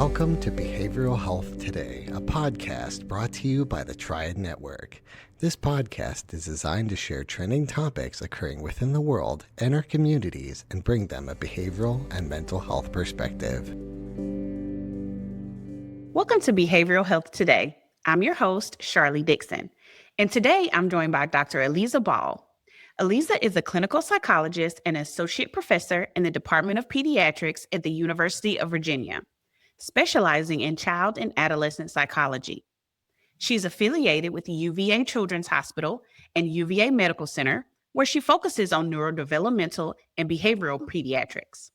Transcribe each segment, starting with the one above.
Welcome to Behavioral Health Today, a podcast brought to you by the Triad Network. This podcast is designed to share trending topics occurring within the world and our communities and bring them a behavioral and mental health perspective. Welcome to Behavioral Health Today. I'm your host, Sharlee Dixon, and today I'm joined by Dr. Alisa Bahl. Alisa is a clinical psychologist and associate professor in the Department of Pediatrics at the University of Virginia, specializing in child and adolescent psychology. She's affiliated with UVA Children's Hospital and UVA Medical Center, where she focuses on neurodevelopmental and behavioral pediatrics.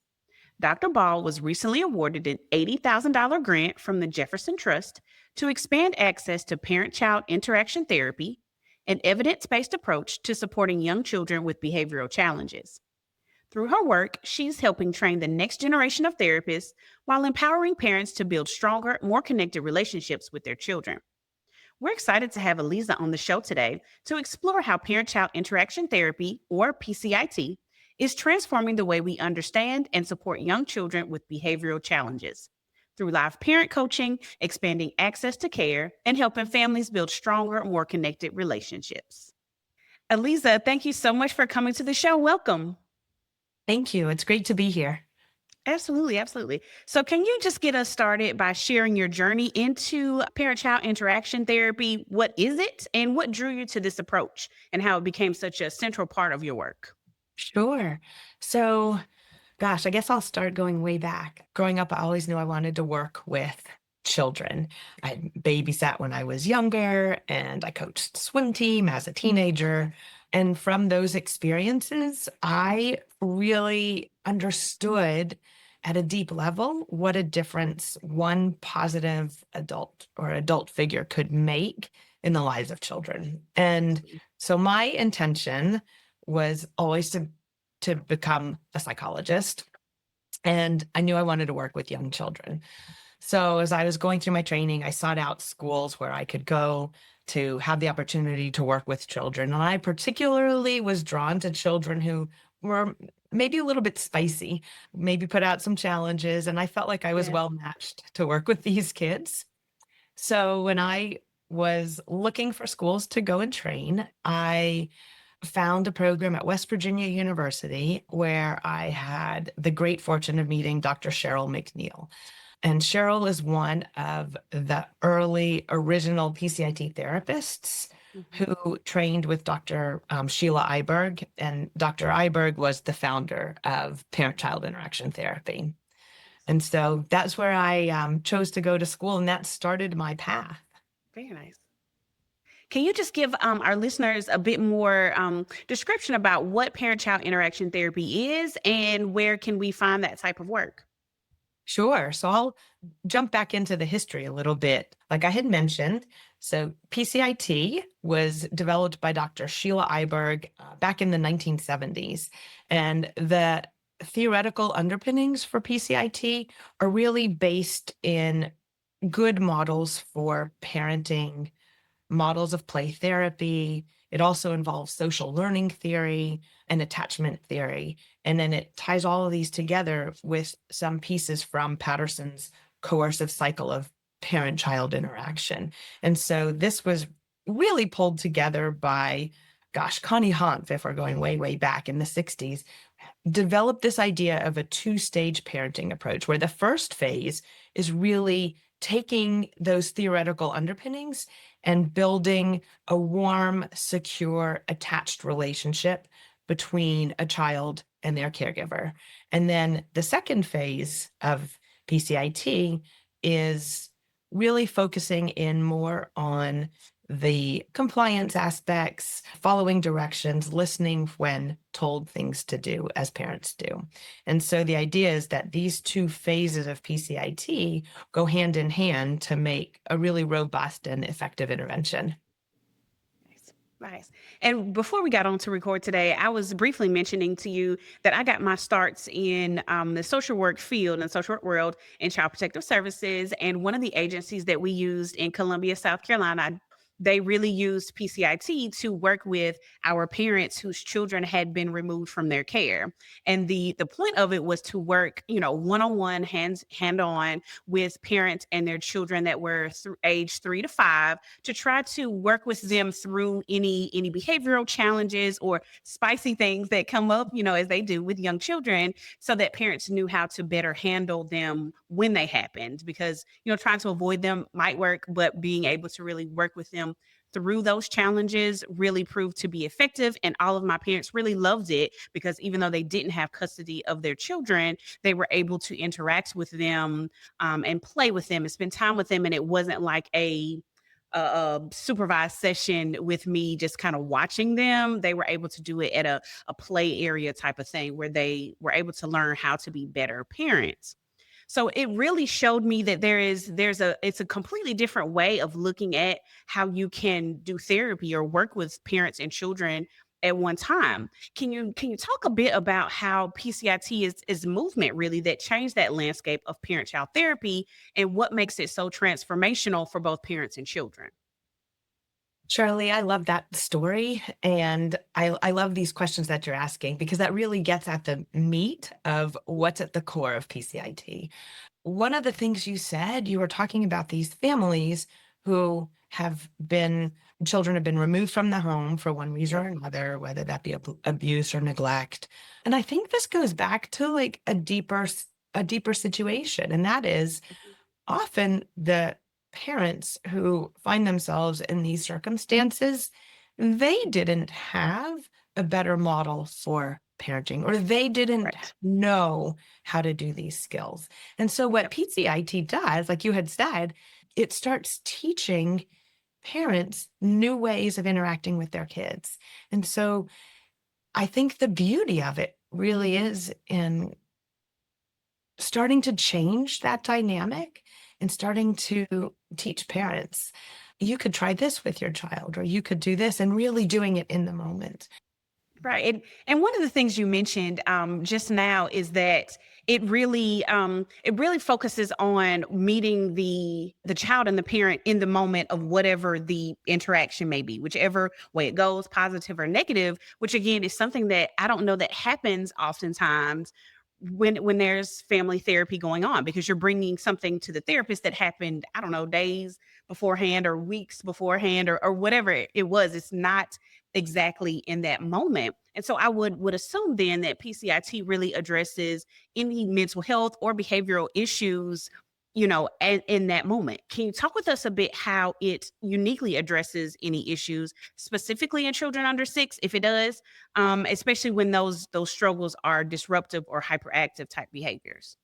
Dr. Bahl was recently awarded an $80,000 grant from the Jefferson Trust to expand access to parent-child interaction therapy, an evidence-based approach to supporting young children with behavioral challenges. Through her work, she's helping train the next generation of therapists while empowering parents to build stronger, more connected relationships with their children. We're excited to have Alisa on the show today to explore how parent-child interaction therapy, or PCIT, is transforming the way we understand and support young children with behavioral challenges through live parent coaching, expanding access to care, and helping families build stronger, more connected relationships. Alisa, thank you so much for coming to the show. Welcome. Thank you. It's great to be here. Absolutely, absolutely. So can you just get us started by sharing your journey into parent-child interaction therapy? What is it, and what drew you to this approach, and how it became such a central part of your work? Sure. So, I guess I'll start going way back. Growing up, I always knew I wanted to work with children. I babysat when I was younger, and I coached swim team as a teenager. And from those experiences, I really understood at a deep level what a difference one positive adult figure could make in the lives of children. And so my intention was always to become a psychologist. And I knew I wanted to work with young children. So as I was going through my training, I sought out schools where I could go to have the opportunity to work with children. And I particularly was drawn to children who were maybe a little bit spicy, maybe put out some challenges. And I felt like I was well matched to work with these kids. So when I was looking for schools to go and train, I found a program at West Virginia University where I had the great fortune of meeting Dr. Sharlee McNeil. And Sharlee is one of the early original PCIT therapists who trained with Dr. Sheila Iberg. And Dr. Iberg was the founder of parent-child interaction therapy. And so that's where I chose to go to school, and that started my path. Very nice. Can you just give our listeners a bit more description about what parent-child interaction therapy is and where can we find that type of work? Sure. So I'll jump back into the history a little bit. Like I had mentioned, so PCIT was developed by Dr. Sheila Iberg back in the 1970s. And the theoretical underpinnings for PCIT are really based in good models for parenting, models of play therapy. It also involves social learning theory and attachment theory. And then it ties all of these together with some pieces from Patterson's coercive cycle of parent-child interaction. And so this was really pulled together by, Connie Hanf, if we're going way, way back in the 60s, developed this idea of a two-stage parenting approach, where the first phase is really taking those theoretical underpinnings and building a warm, secure, attached relationship between a child and their caregiver. And then the second phase of PCIT is really focusing in more on the compliance aspects, following directions, listening when told things to do, as parents do. And so the idea is that these two phases of PCIT go hand in hand to make a really robust and effective intervention. Nice. And before we got on to record today, I was briefly mentioning to you that I got my starts in the social work field and social work world in Child Protective Services. And one of the agencies that we used in Columbia, South Carolina, I they really used PCIT to work with our parents whose children had been removed from their care. And the point of it was to work, one-on-one, hand on with parents and their children that were age 3 to 5, to try to work with them through any behavioral challenges or spicy things that come up, as they do with young children, so that parents knew how to better handle them when they happened. Because, trying to avoid them might work, but being able to really work with them through those challenges really proved to be effective. And all of my parents really loved it, because even though they didn't have custody of their children, they were able to interact with them, and play with them and spend time with them. And it wasn't like a supervised session with me just kind of watching them. They were able to do it at a play area type of thing, where they were able to learn how to be better parents. So it really showed me that it's a completely different way of looking at how you can do therapy or work with parents and children at one time. Can you talk a bit about how PCIT is movement really that changed that landscape of parent-child therapy, and what makes it so transformational for both parents and children? Charlie, I love that story. And I love these questions that you're asking, because that really gets at the meat of what's at the core of PCIT. One of the things you said, you were talking about these families who children have been removed from the home for one reason or another, whether that be abuse or neglect. And I think this goes back to like a deeper situation. And that is often the parents who find themselves in these circumstances, they didn't have a better model for parenting, or they didn't Right. know how to do these skills. And so what Yep. PCIT does, like you had said, it starts teaching parents new ways of interacting with their kids. And so I think the beauty of it really is in starting to change that dynamic and starting to teach parents, you could try this with your child, or you could do this, and really doing it in the moment. Right. And one of the things you mentioned just now is that it really focuses on meeting the child and the parent in the moment of whatever the interaction may be, whichever way it goes, positive or negative, which again is something that I don't know that happens oftentimes when there's family therapy going on, because you're bringing something to the therapist that happened, I don't know, days beforehand or weeks beforehand, or whatever it was. It's not exactly in that moment. And so I would assume then that PCIT really addresses any mental health or behavioral issues, in that moment. Can you talk with us a bit how it uniquely addresses any issues specifically in children under 6, if it does, especially when those struggles are disruptive or hyperactive type behaviors?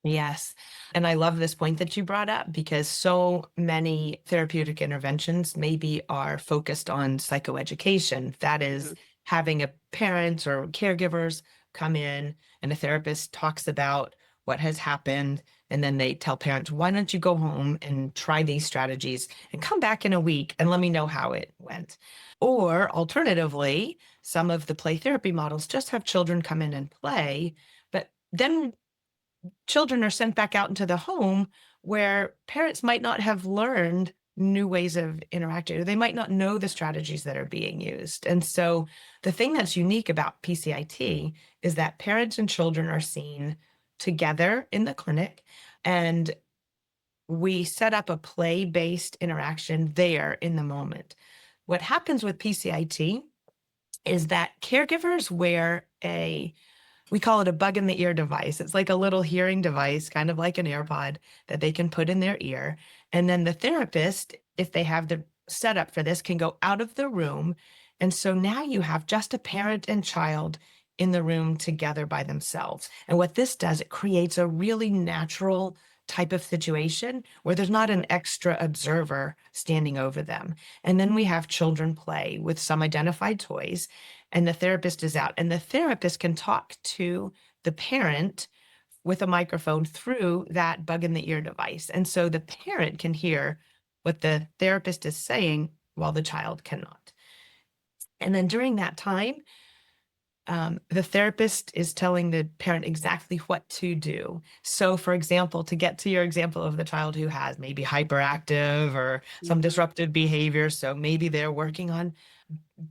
Yes. And I love this point that you brought up, because so many therapeutic interventions maybe are focused on psychoeducation. That is, Mhm. having a parent or caregivers come in and a therapist talks about what has happened. And then they tell parents, why don't you go home and try these strategies and come back in a week and let me know how it went. Or alternatively, some of the play therapy models just have children come in and play, but then children are sent back out into the home where parents might not have learned new ways of interacting, or they might not know the strategies that are being used. And so the thing that's unique about PCIT is that parents and children are seen together in the clinic, and we set up a play-based interaction there in the moment. What happens with PCIT is that caregivers wear we call it a bug in the ear device. It's like a little hearing device, kind of like an AirPod that they can put in their ear. And then the therapist, if they have the setup for this, can go out of the room. And so now you have just a parent and child in the room together by themselves. And what this does, it creates a really natural type of situation where there's not an extra observer standing over them. And then we have children play with some identified toys, and the therapist is out, and the therapist can talk to the parent with a microphone through that bug in the ear device. And so the parent can hear what the therapist is saying while the child cannot. And then during that time, The therapist is telling the parent exactly what to do. So, for example, to get to your example of the child who has maybe hyperactive or some Mhm. disruptive behavior, so maybe they're working on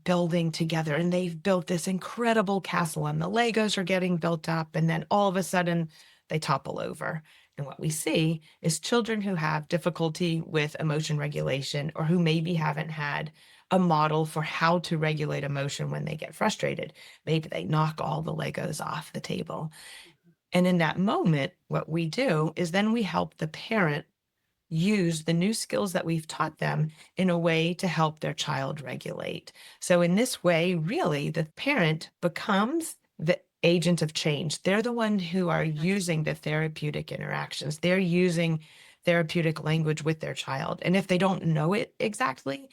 building together and they've built this incredible castle and the Legos are getting built up, and then all of a sudden they topple over. And what we see is children who have difficulty with emotion regulation or who maybe haven't had a model for how to regulate emotion when they get frustrated. Maybe they knock all the Legos off the table. And in that moment, what we do is then we help the parent use the new skills that we've taught them in a way to help their child regulate. So, in this way, really, the parent becomes the agent of change. They're the one who are using the therapeutic interactions, they're using therapeutic language with their child. And if they don't know it exactly,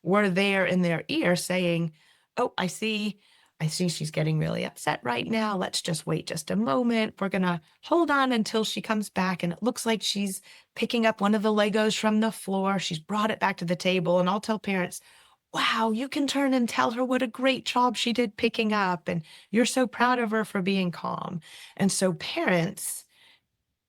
we're there in their ear saying, "Oh, I see she's getting really upset right now. Let's just wait just a moment. We're going to hold on until she comes back. And it looks like she's picking up one of the Legos from the floor. She's brought it back to the table." And I'll tell parents, "Wow, you can turn and tell her what a great job she did picking up. And you're so proud of her for being calm." And so parents,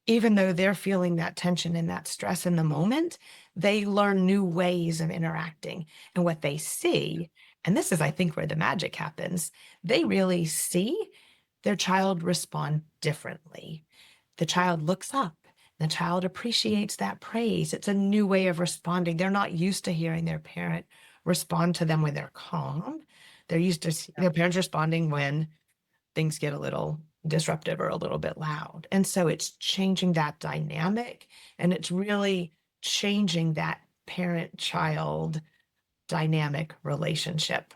even though they're feeling that tension and that stress in the moment, they learn new ways of interacting. And what they see, and this is, I think, where the magic happens, they really see their child respond differently. The child looks up, the child appreciates that praise. It's a new way of responding. They're not used to hearing their parent respond to them when they're calm. They're used to their parents responding when things get a little disruptive or a little bit loud. And so it's changing that dynamic, and it's really changing that parent child dynamic relationship.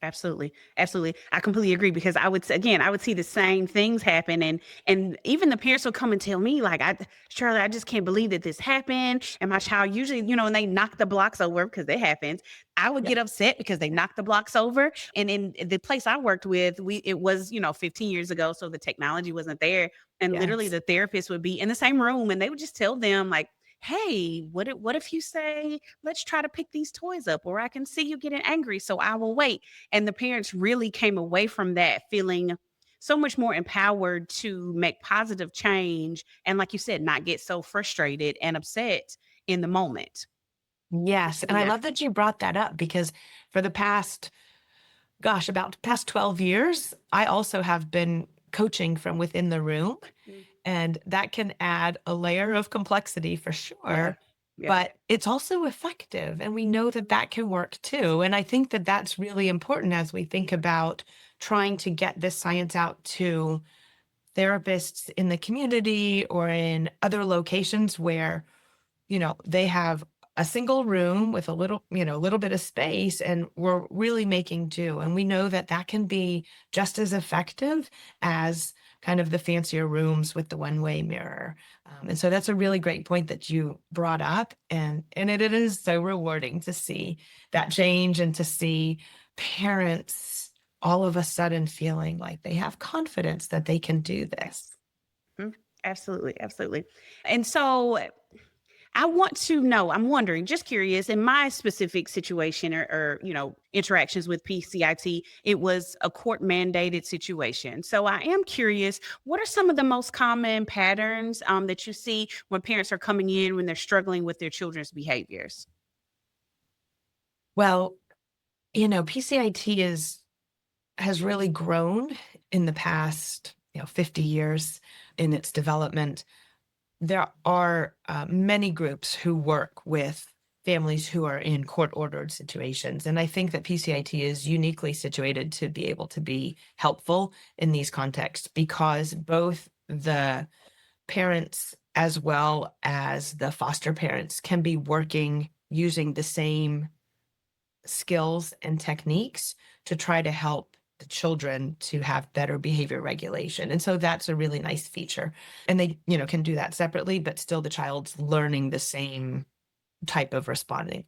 Absolutely. Absolutely. I completely agree because again, I would see the same things happen and even the parents will come and tell me like, Charlie, I just can't believe that this happened. And my child usually, when they knock the blocks over because it happens, I would Yep. get upset because they knocked the blocks over. And in the place I worked with, it was, 15 years ago. So the technology wasn't there. And literally Yes. the therapist would be in the same room and they would just tell them like, "Hey, what if you say, let's try to pick these toys up, or I can see you getting angry, so I will wait." And the parents really came away from that feeling so much more empowered to make positive change. And like you said, not get so frustrated and upset in the moment. Yes. And I Yeah. love that you brought that up because for the past, about past 12 years, I also have been coaching from within the room. Mm. And that can add a layer of complexity for Yeah. sure, Yeah. but it's also effective. And we know that that can work too. And I think that that's really important as we think about trying to get this science out to therapists in the community or in other locations where they have a single room with a little bit of space, and we're really making do. And we know that that can be just as effective as kind of the fancier rooms with the one-way mirror. And so that's a really great point that you brought up. And it is so rewarding to see that change and to see parents all of a sudden feeling like they have confidence that they can do this. Mhm. Absolutely. Absolutely. And so I want to know, I'm wondering, just curious, in my specific situation or interactions with PCIT, it was a court mandated situation. So I am curious, what are some of the most common patterns that you see when parents are coming in when they're struggling with their children's behaviors? Well, PCIT has really grown in the past 50 years in its development. There are many groups who work with families who are in court ordered situations, and I think that PCIT is uniquely situated to be able to be helpful in these contexts because both the parents as well as the foster parents can be working using the same skills and techniques to try to help the children to have better behavior regulation. And so that's a really nice feature. And they, can do that separately, but still the child's learning the same type of responding.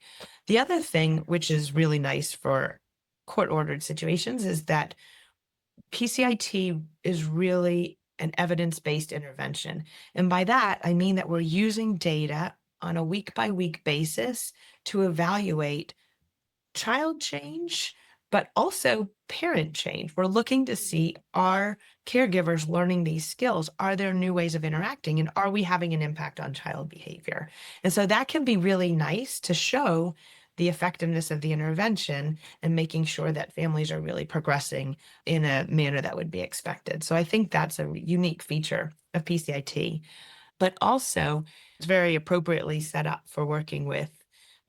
The other thing, which is really nice for court ordered situations, is that PCIT is really an evidence based intervention. And by that, I mean that we're using data on a week by week basis to evaluate child change but also parent change. We're looking to see, are caregivers learning these skills? Are there new ways of interacting? And are we having an impact on child behavior? And so that can be really nice to show the effectiveness of the intervention and making sure that families are really progressing in a manner that would be expected. So I think that's a unique feature of PCIT, but also it's very appropriately set up for working with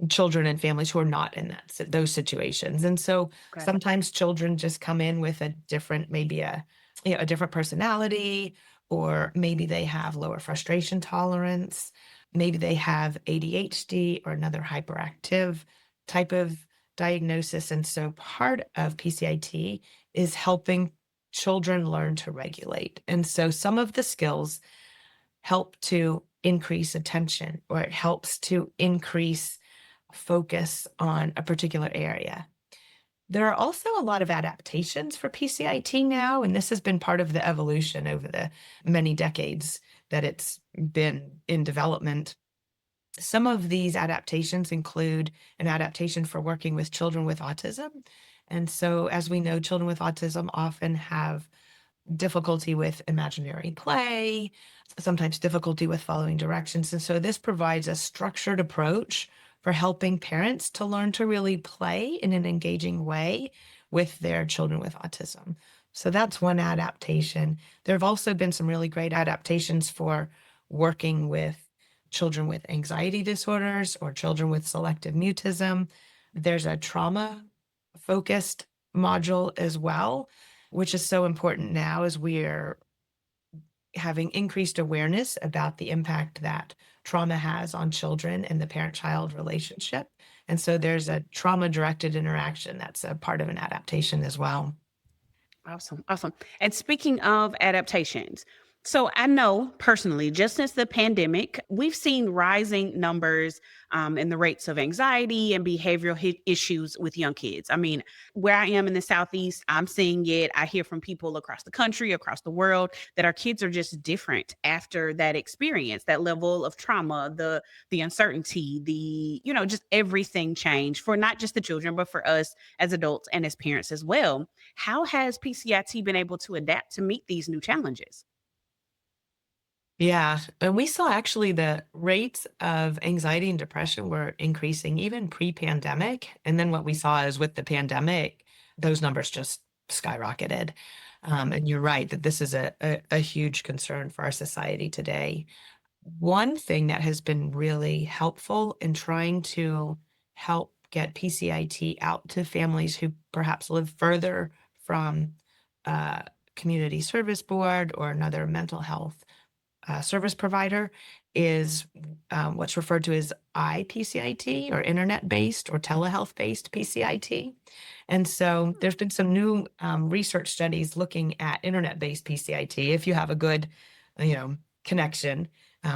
children and families who are not in those situations. And so Okay. sometimes children just come in with a different, maybe a different personality, or maybe they have lower frustration tolerance. Maybe they have ADHD or another hyperactive type of diagnosis. And so part of PCIT is helping children learn to regulate. And so some of the skills help to increase attention, or it helps to increase focus on a particular area. There are also a lot of adaptations for PCIT now, and this has been part of the evolution over the many decades that it's been in development. Some of these adaptations include an adaptation for working with children with autism. And so, as we know, children with autism often have difficulty with imaginary play, sometimes difficulty with following directions. And so this provides a structured approach for helping parents to learn to really play in an engaging way with their children with autism. So that's one adaptation. There have also been some really great adaptations for working with children with anxiety disorders or children with selective mutism. There's a trauma-focused module as well, which is so important now as we're having increased awareness about the impact that trauma has on children and the parent-child relationship. And so there's a trauma-directed interaction that's a part of an adaptation as well. Awesome. Awesome. And speaking of adaptations, so I know personally, just since the pandemic, we've seen rising numbers in the rates of anxiety and behavioral issues with young kids. I mean, where I am in the Southeast, I'm seeing it. I hear from people across the country, across the world, that our kids are just different after that experience, that level of trauma, the uncertainty, just everything changed for not just the children, but for us as adults and as parents as well. How has PCIT been able to adapt to meet these new challenges? Yeah, and we saw actually the rates of anxiety and depression were increasing even pre-pandemic. And then what we saw is with the pandemic, those numbers just skyrocketed. And you're right that this is a huge concern for our society today. One thing that has been really helpful in trying to help get PCIT out to families who perhaps live further from a community service board or another mental health service provider is what's referred to as iPCIT, or internet-based or telehealth-based PCIT. And so there's been some new research studies looking at internet-based PCIT. If you have a good, connection,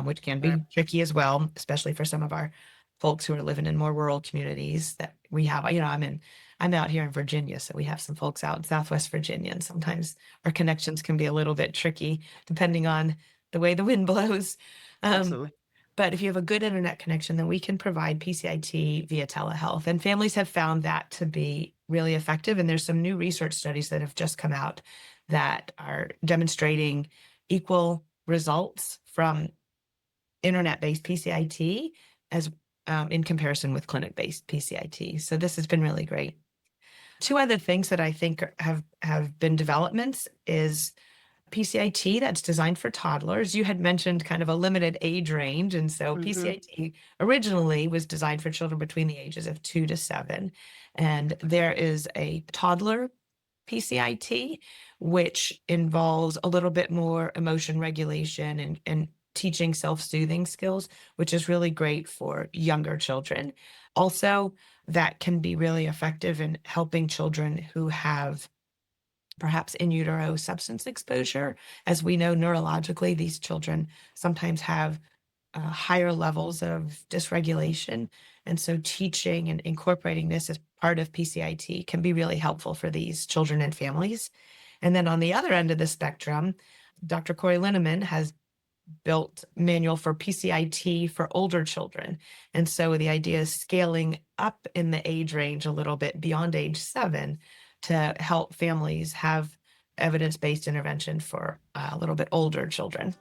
which can be tricky as well, especially for some of our folks who are living in more rural communities that we have. I'm out here in Virginia, so we have some folks out in Southwest Virginia, and sometimes our connections can be a little bit tricky depending on the way the wind blows. Absolutely. But if you have a good internet connection, then we can provide PCIT via telehealth. And families have found that to be really effective. And there's some new research studies that have just come out that are demonstrating equal results from internet-based PCIT as in comparison with clinic-based PCIT. So this has been really great. Two other things that I think have been developments is PCIT that's designed for toddlers. You had mentioned kind of a limited age range. And so PCIT originally was designed for children between the ages of 2 to 7. And there is a toddler PCIT, which involves a little bit more emotion regulation and teaching self-soothing skills, which is really great for younger children. Also, that can be really effective in helping children who have perhaps in utero substance exposure. As we know, neurologically, these children sometimes have higher levels of dysregulation. And so teaching and incorporating this as part of PCIT can be really helpful for these children and families. And then on the other end of the spectrum, Dr. Corey Linneman has built manual for PCIT for older children. And so the idea is scaling up in the age range a little bit beyond age 7 to help families have evidence-based intervention for a little bit older children.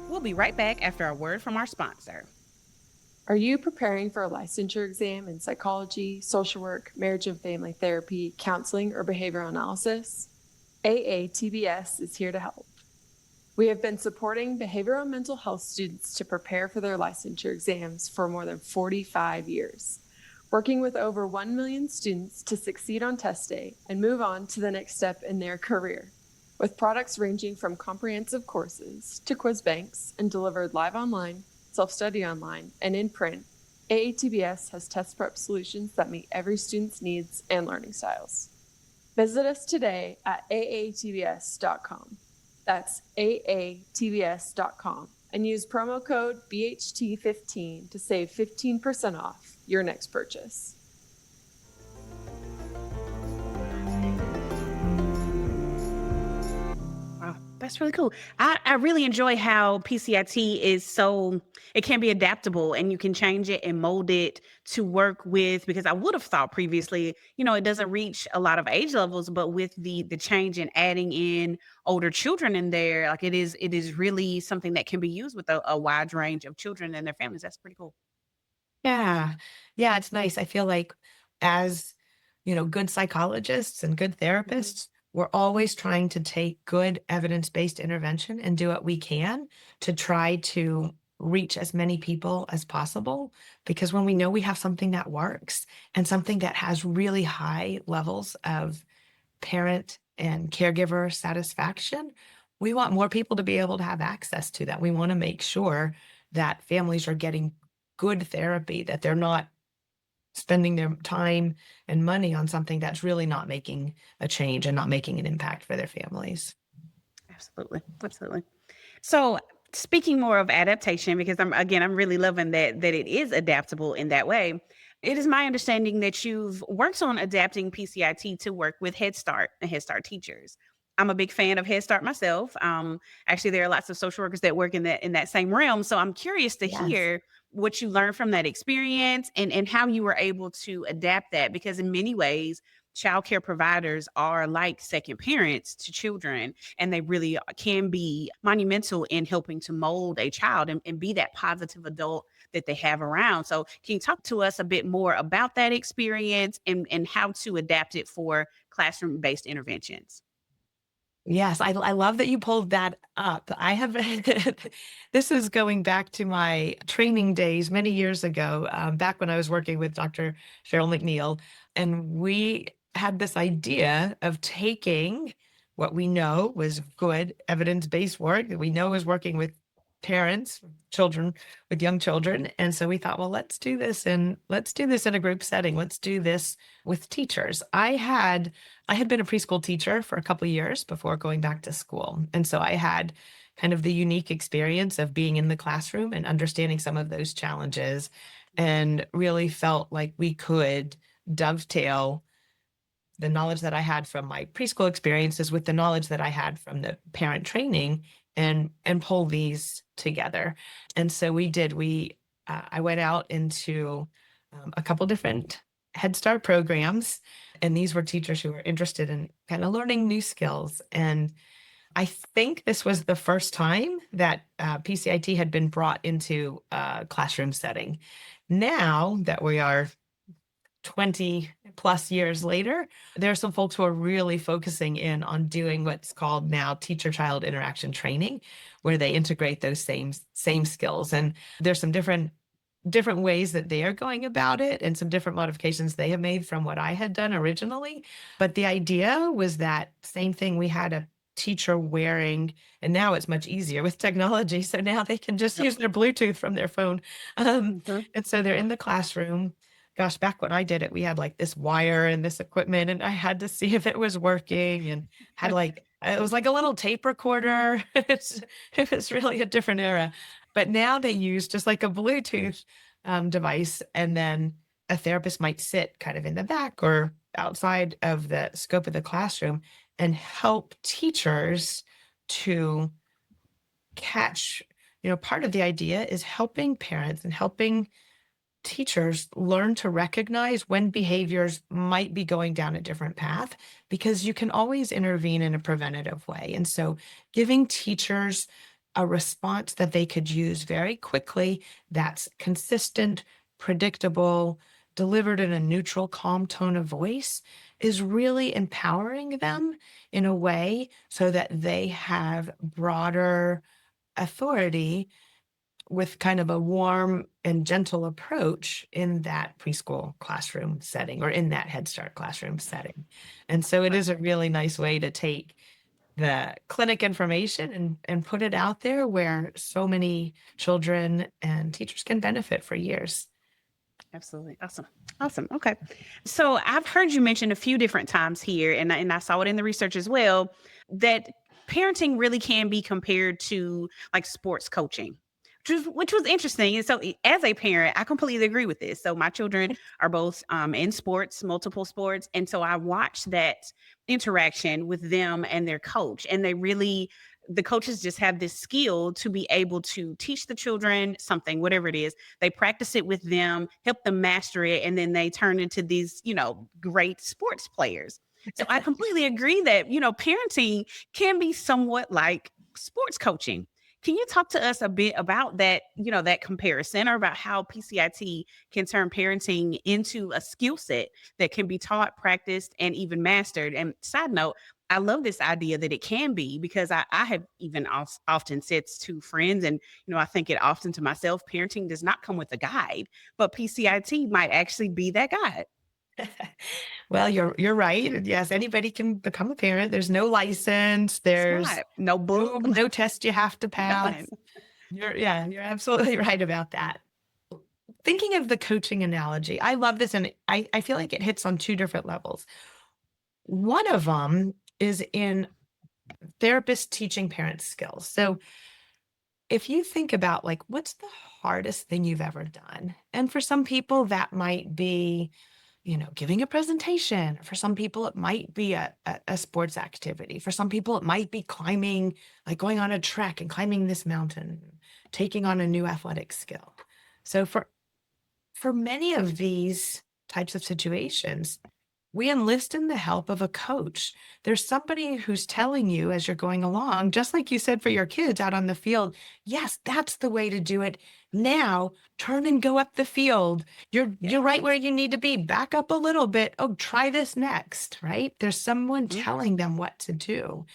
We'll be right back after a word from our sponsor. Are you preparing for a licensure exam in psychology, social work, marriage and family therapy, counseling, or behavioral analysis? AATBS is here to help. We have been supporting behavioral and mental health students to prepare for their licensure exams for more than 45 years, working with over 1 million students to succeed on test day and move on to the next step in their career. With products ranging from comprehensive courses to quiz banks and delivered live online, self-study online, and in print, AATBS has test prep solutions that meet every student's needs and learning styles. Visit us today at aatbs.com. That's aatbs.com and use promo code BHT15 to save 15% off your next purchase. That's really cool. I really enjoy how PCIT is it can be adaptable and you can change it and mold it to work with, because I would have thought previously, it doesn't reach a lot of age levels, but with the change in adding in older children in there, like it is really something that can be used with a wide range of children and their families. That's pretty cool. Yeah. Yeah, it's nice. I feel like as, good psychologists and good therapists, we're always trying to take good evidence-based intervention and do what we can to try to reach as many people as possible. Because when we know we have something that works and something that has really high levels of parent and caregiver satisfaction, we want more people to be able to have access to that. We want to make sure that families are getting good therapy, that they're not spending their time and money on something that's really not making a change and not making an impact for their families. Absolutely. Absolutely. So speaking more of adaptation, because I'm really loving that it is adaptable in that way. It is my understanding that you've worked on adapting PCIT to work with Head Start and Head Start teachers. I'm a big fan of Head Start myself. Actually, there are lots of social workers that work in that same realm. So I'm curious to hear what you learned from that experience and how you were able to adapt that, because in many ways, childcare providers are like second parents to children, and they really can be monumental in helping to mold a child and be that positive adult that they have around. So can you talk to us a bit more about that experience and how to adapt it for classroom-based interventions? Yes, I love that you pulled that up. I have, this is going back to my training days many years ago, back when I was working with Dr. Cheryl McNeil, and we had this idea of taking what we know was good evidence-based work that we know is working with parents, children, with young children. And so we thought, well, let's do this in a group setting. Let's do this with teachers. I had been a preschool teacher for a couple of years before going back to school. And so I had kind of the unique experience of being in the classroom and understanding some of those challenges, and really felt like we could dovetail the knowledge that I had from my preschool experiences with the knowledge that I had from the parent training and pull these together. And so we did. I went out into a couple different Head Start programs, and these were teachers who were interested in kind of learning new skills. And I think this was the first time that PCIT had been brought into a classroom setting. Now that we are 20 plus years later, there are some folks who are really focusing in on doing what's called now teacher-child interaction training, where they integrate those same skills. And there's some different ways that they are going about it and some different modifications they have made from what I had done originally. But the idea was that same thing. We had a teacher wearing, and now it's much easier with technology. So now they can just use their Bluetooth from their phone. And so they're in the classroom. Gosh, back when I did it, we had like this wire and this equipment, and I had to see if it was working, and had it was like a little tape recorder. It was really a different era. But now they use just like a Bluetooth device, and then a therapist might sit kind of in the back or outside of the scope of the classroom and help teachers to catch, part of the idea is helping parents and helping teachers learn to recognize when behaviors might be going down a different path, because you can always intervene in a preventative way. And so giving teachers a response that they could use very quickly, that's consistent, predictable, delivered in a neutral, calm tone of voice, is really empowering them in a way so that they have broader authority with kind of a warm and gentle approach in that preschool classroom setting or in that Head Start classroom setting. And so it is a really nice way to take the clinic information and put it out there where so many children and teachers can benefit for years. Absolutely. Awesome. Okay. So I've heard you mention a few different times here, and I saw it in the research as well, that parenting really can be compared to like sports coaching, which was interesting. And so as a parent, I completely agree with this. So my children are both in sports, multiple sports. And so I watched that interaction with them and their coach, and the coaches just have this skill to be able to teach the children something, whatever it is. They practice it with them, help them master it, and then they turn into these, great sports players. So I completely agree that, parenting can be somewhat like sports coaching. Can you talk to us a bit about that, that comparison, or about how PCIT can turn parenting into a skill set that can be taught, practiced, and even mastered? And side note, I love this idea that it can be, because I have even often said to friends, and, I think it often to myself, parenting does not come with a guide, but PCIT might actually be that guide. Well, you're right. Yes, anybody can become a parent. There's no license. There's no book, no test you have to pass. nothing. You're absolutely right about that. Thinking of the coaching analogy, I love this, and I feel like it hits on two different levels. One of them is in therapists teaching parents skills. So if you think about like, what's the hardest thing you've ever done? And for some people that might be, giving a presentation. For some people, it might be a sports activity. For some people, it might be climbing, like going on a trek and climbing this mountain, taking on a new athletic skill. So for many of these types of situations, we enlist in the help of a coach. There's somebody who's telling you as you're going along, just like you said for your kids out on the field, yes, that's the way to do it. Now turn and go up the field. You're right where you need to be. Back up a little bit. Oh, try this next, right? There's someone telling them what to do.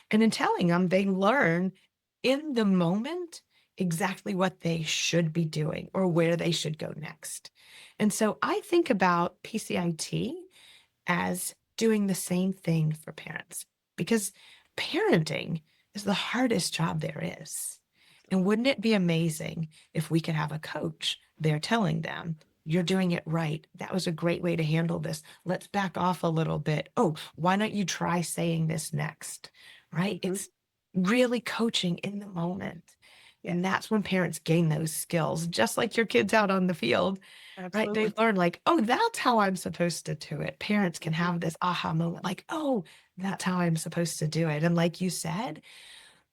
And in telling them, they learn in the moment exactly what they should be doing or where they should go next. And so I think about PCIT as doing the same thing for parents, because parenting is the hardest job there is. And wouldn't it be amazing if we could have a coach there telling them, you're doing it right. That was a great way to handle this. Let's back off a little bit. Oh, why don't you try saying this next? Right? Mm-hmm. It's really coaching in the moment. And that's when parents gain those skills, just like your kids out on the field. Absolutely. Right? They learn like, oh, that's how I'm supposed to do it. Parents can have this aha moment, like, oh, that's how I'm supposed to do it. And like you said,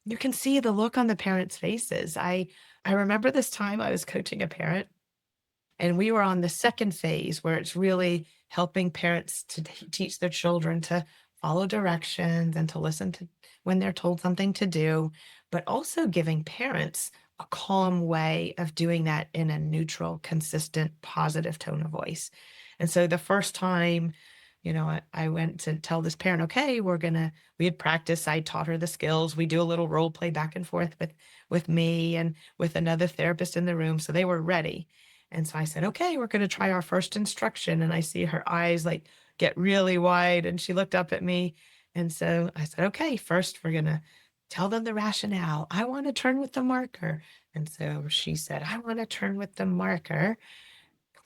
you can see the look on the parents' faces. I remember this time I was coaching a parent, and we were on the second phase where it's really helping parents to teach their children to follow directions and to listen to when they're told something to do, but also giving parents a calm way of doing that in a neutral, consistent, positive tone of voice. And so the first time, I went to tell this parent, okay, we had practiced. I taught her the skills. We do a little role play back and forth with me and with another therapist in the room. So they were ready. And so I said, okay, we're going to try our first instruction. And I see her eyes like get really wide. And she looked up at me. And so I said, okay, first we're going to tell them the rationale. I want to turn with the marker. And so she said, I want to turn with the marker.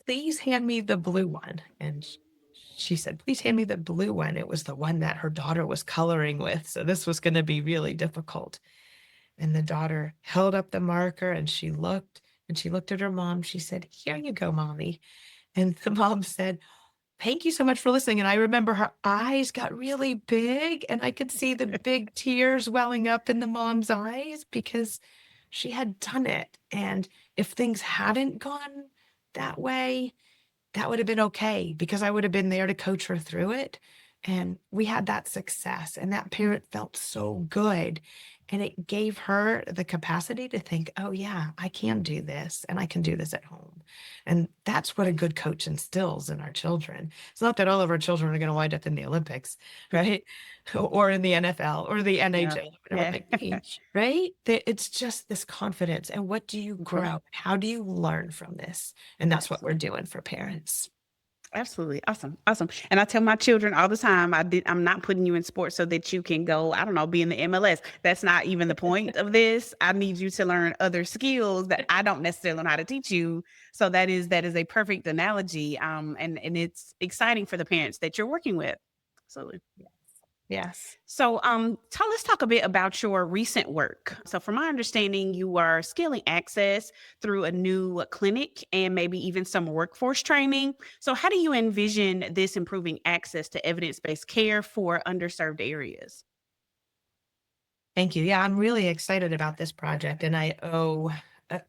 Please hand me the blue one. And she said, please hand me the blue one. It was the one that her daughter was coloring with. So this was going to be really difficult. And the daughter held up the marker, and she looked at her mom. She said, here you go, Mommy. And the mom said, thank you so much for listening. And I remember her eyes got really big, and I could see the big tears welling up in the mom's eyes because she had done it. And if things hadn't gone that way, that would have been okay because I would have been there to coach her through it. And we had that success, and that parent felt so good. And it gave her the capacity to think, oh, yeah, I can do this and I can do this at home. And that's what a good coach instills in our children. It's not that all of our children are going to wind up in the Olympics, right? Or in the NFL or the Yeah. NHL, whatever it might be, right? It's just this confidence. And what do you grow? How do you learn from this? And that's what we're doing for parents. Absolutely. Awesome. Awesome. And I tell my children all the time, I'm not putting you in sports so that you can go, I don't know, be in the MLS. That's not even the point of this. I need you to learn other skills that I don't necessarily know how to teach you. So that is a perfect analogy. And it's exciting for the parents that you're working with. Absolutely. Yes. So, let's talk a bit about your recent work. So, from my understanding, you are scaling access through a new clinic and maybe even some workforce training. So, how do you envision this improving access to evidence-based care for underserved areas? Thank you. Yeah, I'm really excited about this project, and I owe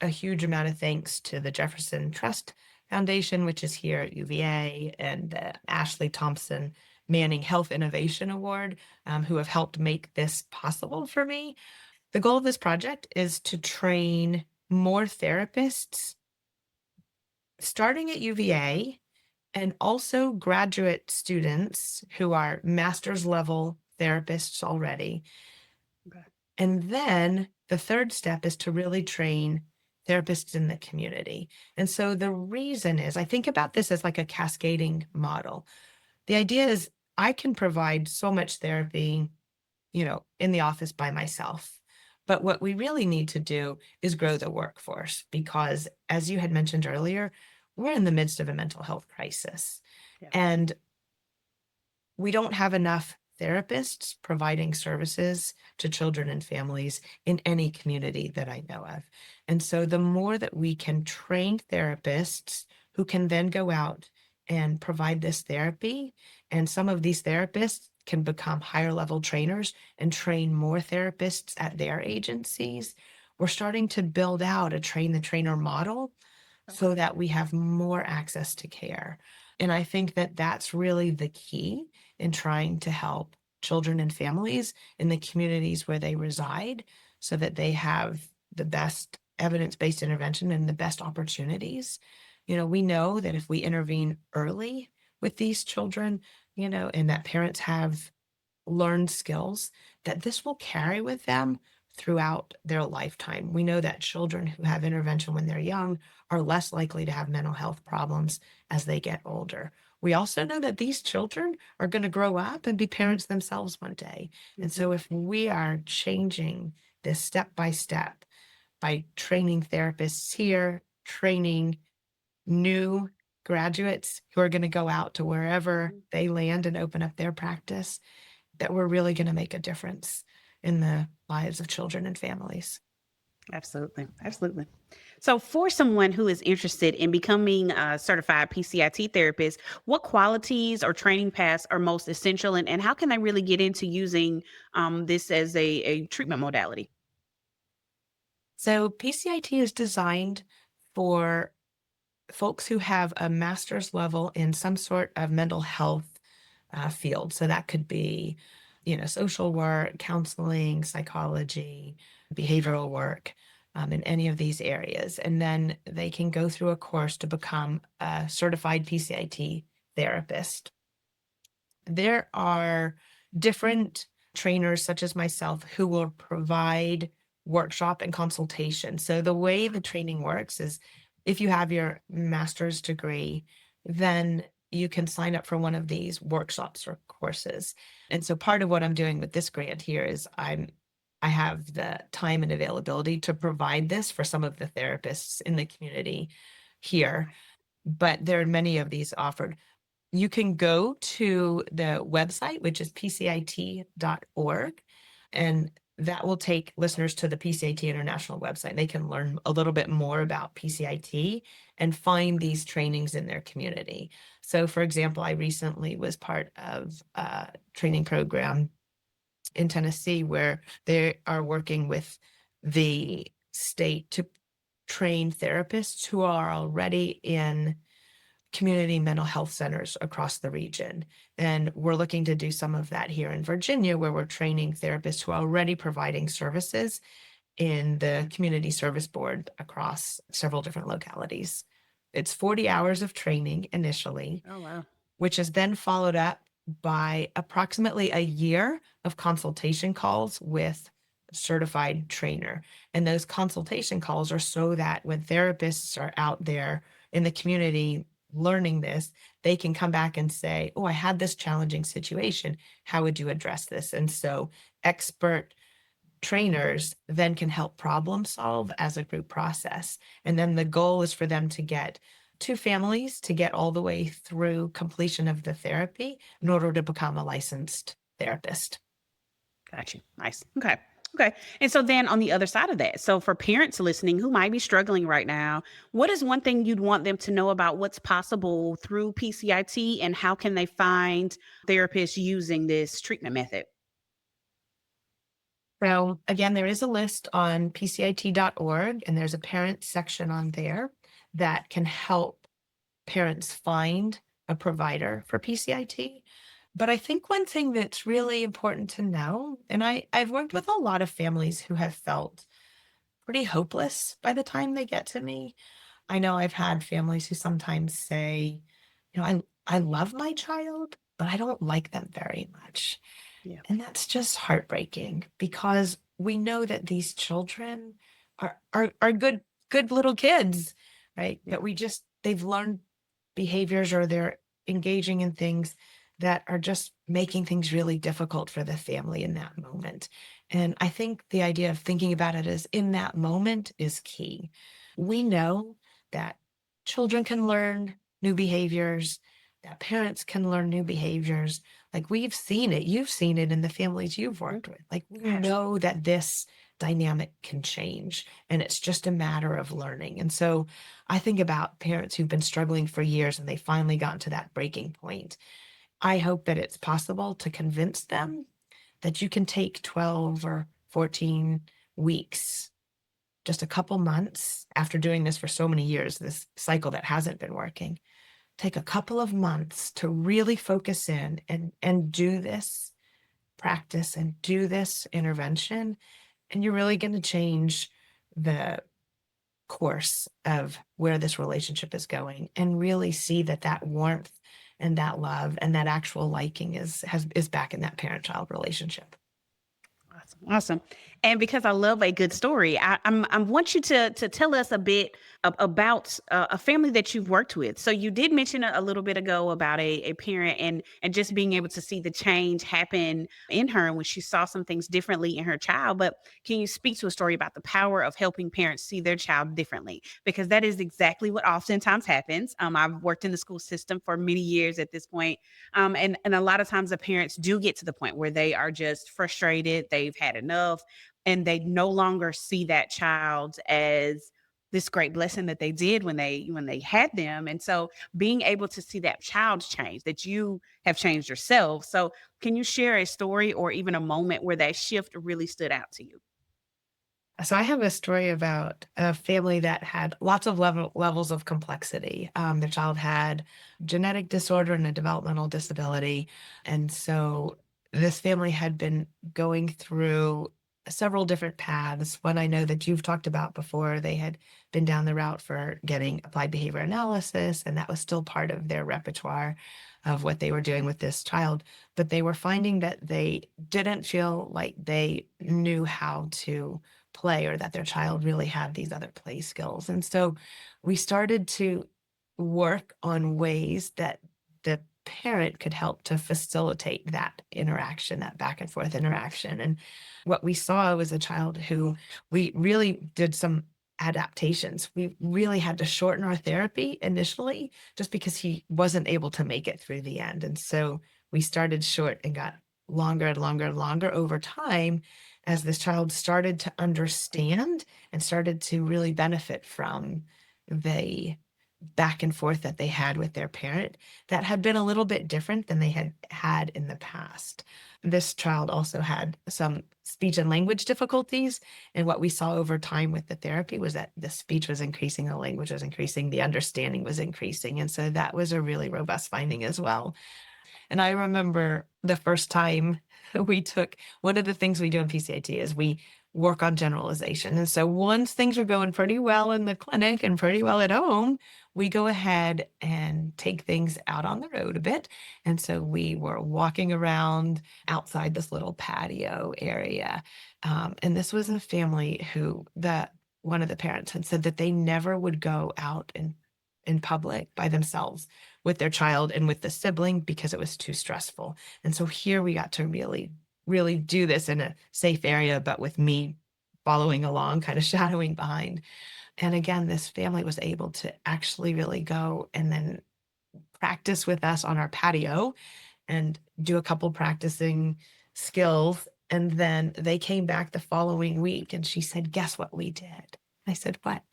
a huge amount of thanks to the Jefferson Trust Foundation, which is here at UVA, and the Ashley Thompson Manning Health Innovation Award, who have helped make this possible for me. The goal of this project is to train more therapists starting at UVA and also graduate students who are master's level therapists already. Okay. And then the third step is to really train therapists in the community. And so the reason is, I think about this as like a cascading model. The idea is I can provide so much therapy, in the office by myself. But what we really need to do is grow the workforce because, as you had mentioned earlier, we're in the midst of a mental health crisis. Yeah. And we don't have enough therapists providing services to children and families in any community that I know of. And so the more that we can train therapists who can then go out and provide this therapy, and some of these therapists can become higher level trainers and train more therapists at their agencies, we're starting to build out a train the trainer model so that we have more access to care. And I think that that's really the key in trying to help children and families in the communities where they reside so that they have the best evidence-based intervention and the best opportunities. We know that if we intervene early with these children, and that parents have learned skills, that this will carry with them throughout their lifetime. We know that children who have intervention when they're young are less likely to have mental health problems as they get older. We also know that these children are going to grow up and be parents themselves one day. And so if we are changing this step by step by training therapists here, training new graduates who are going to go out to wherever they land and open up their practice, that we're really going to make a difference in the lives of children and families. Absolutely. Absolutely. So for someone who is interested in becoming a certified PCIT therapist, what qualities or training paths are most essential, and how can they really get into using this as a treatment modality? So PCIT is designed for folks who have a master's level in some sort of mental health field. So that could be, social work, counseling, psychology, behavioral work, in any of these areas. And then they can go through a course to become a certified PCIT therapist. There are different trainers, such as myself, who will provide workshop and consultation. So the way the training works is if you have your master's degree, then you can sign up for one of these workshops or courses. And so part of what I'm doing with this grant here is I have the time and availability to provide this for some of the therapists in the community here, but there are many of these offered. You can go to the website, which is pcit.org, and that will take listeners to the PCIT International website. They can learn a little bit more about PCIT and find these trainings in their community. So, for example, I recently was part of a training program in Tennessee where they are working with the state to train therapists who are already in community mental health centers across the region. And we're looking to do some of that here in Virginia, where we're training therapists who are already providing services in the community service board across several different localities. It's 40 hours of training initially, Oh, wow. which is then followed up by approximately a year of consultation calls with a certified trainer. And those consultation calls are so that when therapists are out there in the community learning this, they can come back and say, oh, I had this challenging situation. How would you address this? And so expert trainers then can help problem solve as a group process. And then the goal is for them to get two families to get all the way through completion of the therapy in order to become a licensed therapist. Got you. Nice. Okay. Okay. And so then on the other side of that, so for parents listening who might be struggling right now, what is one thing you'd want them to know about what's possible through PCIT and how can they find therapists using this treatment method? So again, there is a list on PCIT.org, and there's a parent section on there that can help parents find a provider for PCIT. But I think one thing that's really important to know, and I've worked with a lot of families who have felt pretty hopeless by the time they get to me. I know I've had families who sometimes say, I love my child, but I don't like them very much. Yeah. And that's just heartbreaking because we know that these children are good little kids, right? Yeah. But they've learned behaviors or they're engaging in things that are just making things really difficult for the family in that moment. And I think the idea of thinking about it as in that moment is key. We know that children can learn new behaviors, that parents can learn new behaviors. Like we've seen it, you've seen it in the families you've worked with. Like we know that this dynamic can change and it's just a matter of learning. And so I think about parents who've been struggling for years and they finally gotten to that breaking point. I hope that it's possible to convince them that you can take 12 or 14 weeks, just a couple months after doing this for so many years, this cycle that hasn't been working, take a couple of months to really focus in and do this practice and do this intervention. And you're really going to change the course of where this relationship is going and really see that warmth and that love and that actual liking is back in that parent-child relationship. Awesome. And because I love a good story, I want you to tell us a bit about a family that you've worked with. So you did mention a little bit ago about a parent and just being able to see the change happen in her when she saw some things differently in her child. But can you speak to a story about the power of helping parents see their child differently? Because that is exactly what oftentimes happens. I've worked in the school system for many years at this point. And a lot of times the parents do get to the point where they are just frustrated. They've had enough and they no longer see that child as this great blessing that they did when they had them. And so being able to see that child change, that you have changed yourself. So can you share a story or even a moment where that shift really stood out to you? So I have a story about a family that had lots of levels of complexity. Their child had genetic disorder and a developmental disability. And so this family had been going through several different paths. One I know that you've talked about before, they had been down the route for getting applied behavior analysis, and that was still part of their repertoire of what they were doing with this child. But they were finding that they didn't feel like they knew how to play or that their child really had these other play skills. And so we started to work on ways that the parent could help to facilitate that interaction, that back and forth interaction. And what we saw was a child who we really did some adaptations. We really had to shorten our therapy initially just because he wasn't able to make it through the end. And so we started short and got longer and longer and longer over time. as this child started to understand and started to really benefit from the back and forth that they had with their parent that had been a little bit different than they had had in the past. This child also had some speech and language difficulties. And what we saw over time with the therapy was that the speech was increasing, the language was increasing, the understanding was increasing. And so that was a really robust finding as well. And I remember the first time we took, one of the things we do in PCIT is we work on generalization. And so once things are going pretty well in the clinic and pretty well at home, we go ahead and take things out on the road a bit. And so we were walking around outside this little patio area. And this was a family who one of the parents had said that they never would go out in public by themselves with their child and with the sibling because it was too stressful. And so here we got to really do this in a safe area, but with me following along, kind of shadowing behind. And again, this family was able to actually really go and then practice with us on our patio and do a couple practicing skills. And then they came back the following week and she said, guess what we did? I said, what?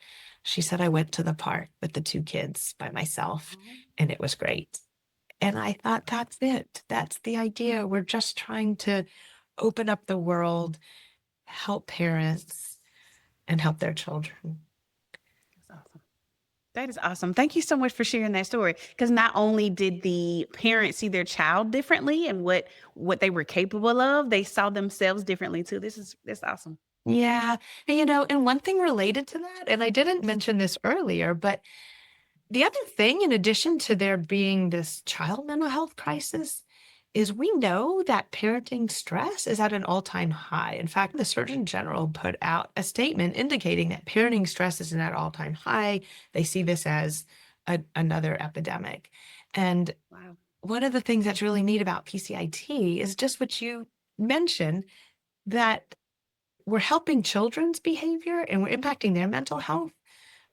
She said, I went to the park with the two kids by myself and it was great. And I thought, that's it. That's the idea. We're just trying to open up the world, help parents, and help their children. That's awesome. That is awesome. Thank you so much for sharing that story. Because not only did the parents see their child differently and what they were capable of, they saw themselves differently too. That's awesome. Yeah. And one thing related to that, and I didn't mention this earlier, but the other thing, in addition to there being this child mental health crisis, is we know that parenting stress is at an all-time high. In fact, the Surgeon General put out a statement indicating that parenting stress is at an all-time high. They see this as another epidemic. And Wow. One of the things that's really neat about PCIT is just what you mentioned, that we're helping children's behavior and we're impacting their mental health,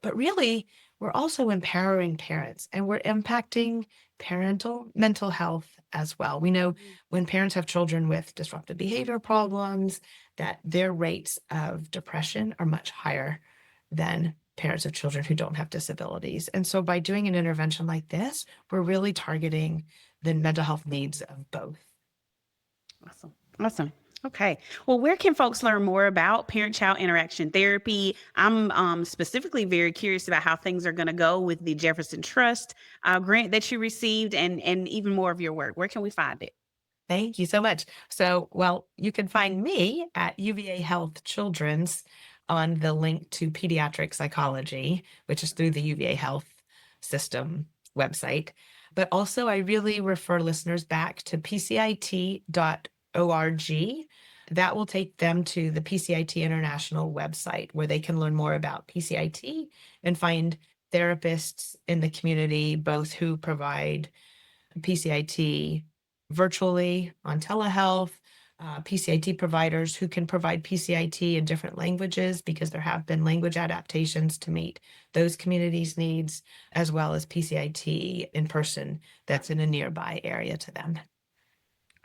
but really we're also empowering parents and we're impacting parental mental health as well. We know when parents have children with disruptive behavior problems, that their rates of depression are much higher than parents of children who don't have disabilities. And so by doing an intervention like this, we're really targeting the mental health needs of both. Awesome. Okay. Well, where can folks learn more about parent-child interaction therapy? I'm specifically very curious about how things are going to go with the Jefferson Trust grant that you received and even more of your work. Where can we find it? Thank you so much. So, you can find me at UVA Health Children's on the link to pediatric psychology, which is through the UVA Health System website. But also, I really refer listeners back to PCIT.org. That will take them to the PCIT International website where they can learn more about PCIT and find therapists in the community, both who provide PCIT virtually on telehealth, PCIT providers who can provide PCIT in different languages because there have been language adaptations to meet those communities' needs, as well as PCIT in person that's in a nearby area to them.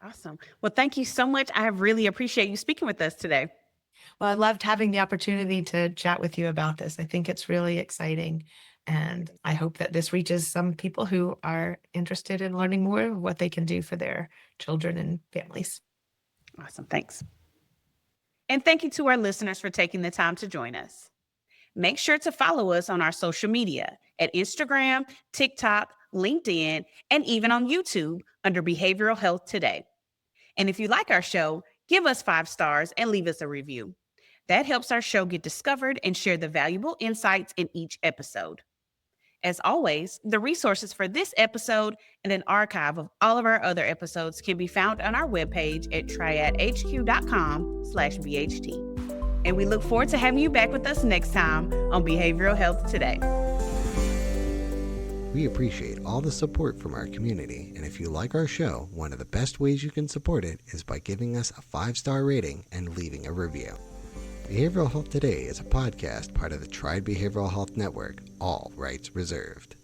Awesome. Well, thank you so much. I really appreciate you speaking with us today. Well, I loved having the opportunity to chat with you about this. I think it's really exciting. And I hope that this reaches some people who are interested in learning more of what they can do for their children and families. Awesome. Thanks. And thank you to our listeners for taking the time to join us. Make sure to follow us on our social media at Instagram, TikTok, LinkedIn, and even on YouTube under Behavioral Health Today. And if you like our show, give us 5 stars and leave us a review. That helps our show get discovered and share the valuable insights in each episode. As always, the resources for this episode and an archive of all of our other episodes can be found on our webpage at triadhq.com/BHT. And we look forward to having you back with us next time on Behavioral Health Today. We appreciate all the support from our community, and if you like our show, one of the best ways you can support it is by giving us a 5-star rating and leaving a review. Behavioral Health Today is a podcast part of the Triad Behavioral Health Network, all rights reserved.